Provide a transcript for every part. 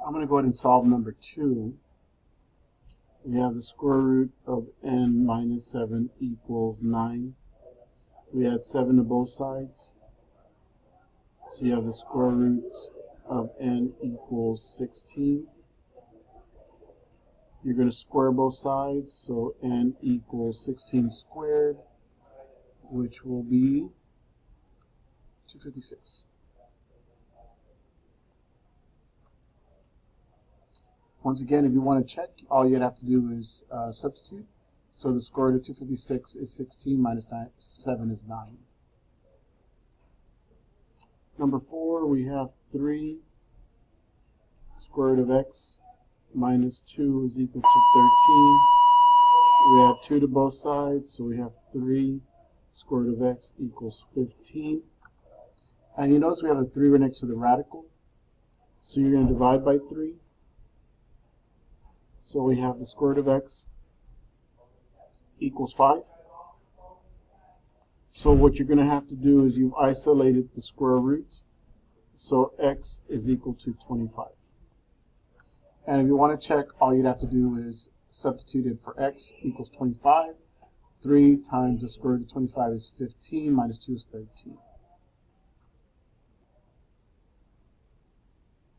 I'm going to go ahead and solve number 2. We have the square root of n minus 7 equals 9. We add 7 to both sides. So you have the square root of n equals 16. You're going to square both sides, so n equals 16 squared, which will be 256. Once again, if you want to check, all you'd have to do is substitute. So the square root of 256 is 16 minus 7 is 9. Number 4, we have 3 square root of x minus 2 is equal to 13. We have 2 to both sides, so we have 3 square root of x equals 15. And you notice we have a 3 right next to the radical. So you're going to divide by 3. So we have the square root of x equals 5. So what you're going to have to do is you've isolated the square root. So x is equal to 25. And if you want to check, all you'd have to do is substitute it for x equals 25. 3 times the square root of 25 is 15, minus 2 is 13.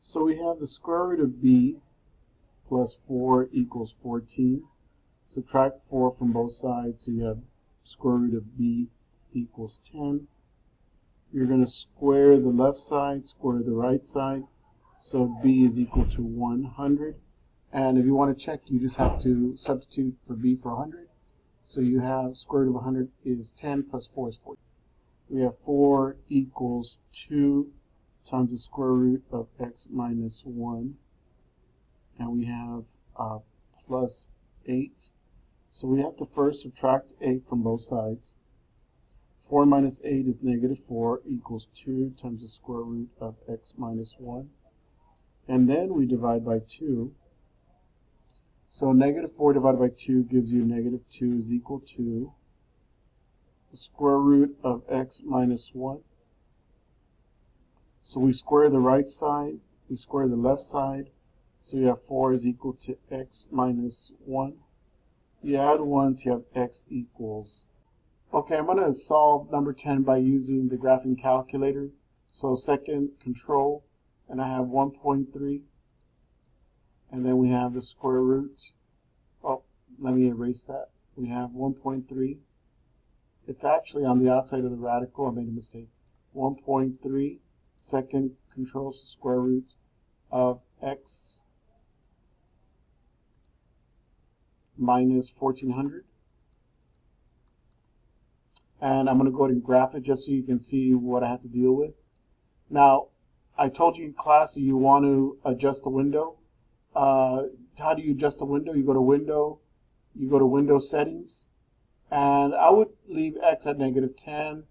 So we have the square root of b plus 4 equals 14. Subtract 4 from both sides, so you have square root of b equals 10. You're going to square the left side, square the right side, so b is equal to 100. And if you want to check, you just have to substitute for b for 100. So you have square root of 100 is 10 plus 4 is 40. We have 4 equals 2 times the square root of x minus 1. And we have plus 8. So we have to first subtract 8 from both sides. 4 minus 8 is negative 4 equals 2 times the square root of x minus 1. And then we divide by 2. So negative 4 divided by 2 gives you negative 2 is equal to the square root of x minus 1. So we square the right side, we square the left side. So you have 4 is equal to x minus 1. You add 1, so you have x equals. Okay, I'm going to solve number 10 by using the graphing calculator. So second control, and I have 1.3. And then we have the square root. Oh, let me erase that. We have 1.3. It's actually on the outside of the radical. I made a mistake. 1.3. Second control is the square root of x minus 1400. And I'm going to go ahead and graph it just so you can see what I have to deal with. Now, I told you in class that you want to adjust the window. How do you adjust the window? You go to Window, you go to Window Settings, and I would leave x at negative 10.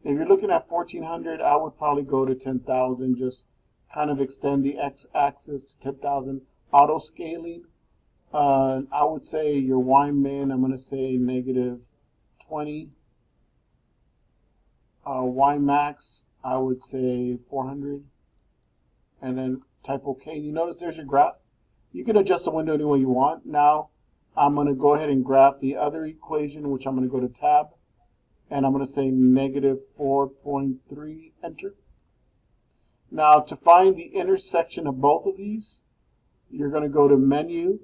If you're looking at 1400, I would probably go to 10,000, just kind of extend the x-axis to 10,000. Auto scaling, I would say your y-min, I'm going to say negative 20. Y-max, I would say 400. And then type OK. You notice there's your graph. You can adjust the window any way you want. Now, I'm going to go ahead and graph the other equation, which I'm going to go to Tab. And I'm going to say negative 4.3, enter. Now, to find the intersection of both of these, you're going to go to Menu,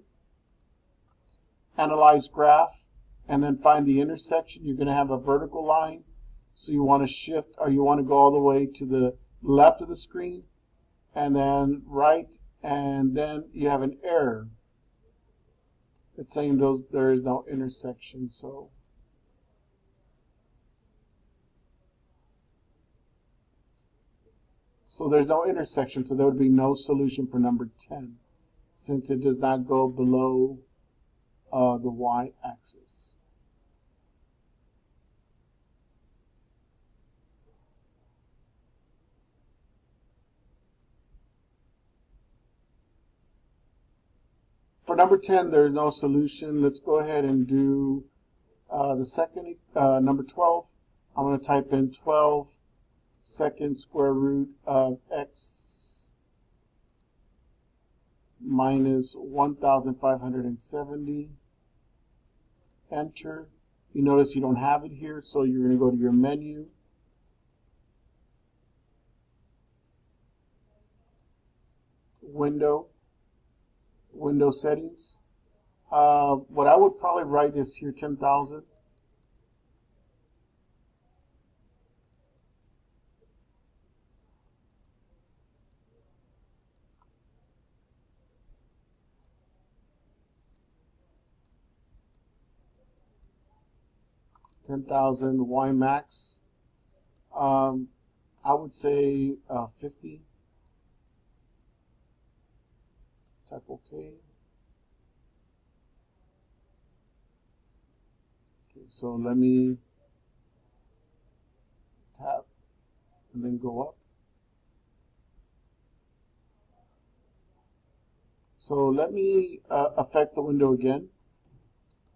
Analyze Graph, and then find the intersection. You're going to have a vertical line. So you want to shift, or you want to go all the way to the left of the screen, and then right, and then you have an error. It's saying there is no intersection, so there's no intersection, so there would be no solution for number 10, since it does not go below the y-axis. For number 10, there's no solution. Let's go ahead and do the second, number 12. I'm going to type in 12 second square root of x minus 1,570. Enter. You notice you don't have it here, so you're going to go to your menu. Window settings. What I would probably write is here 10,000. Y max. I would say 50. Type OK. Okay, so let me tap and then go up. So let me affect the window again.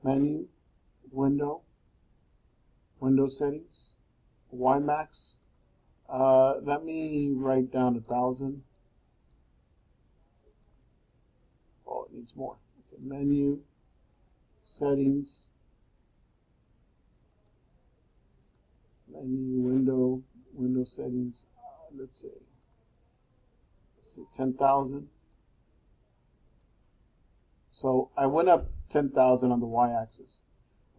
Menu, window settings, Y max. Let me write down 1,000. Oh, it needs more. Okay, menu, settings, menu, window settings. Let's say 10,000. So I went up 10,000 on the y-axis.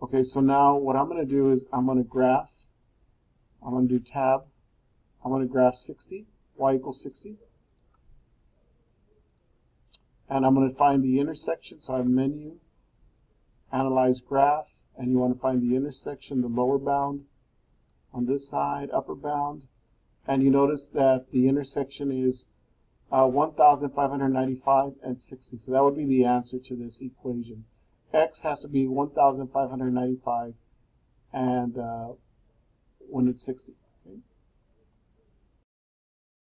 Okay, so now what I'm going to do is I'm going to graph. I'm going to do tab. I'm going to graph 60, y equals 60. And I'm going to find the intersection. So I have menu, analyze graph, and you want to find the intersection, the lower bound on this side, upper bound. And you notice that the intersection is 1,595 and 60. So that would be the answer to this equation. X has to be 1,595 and when it's 60. Okay?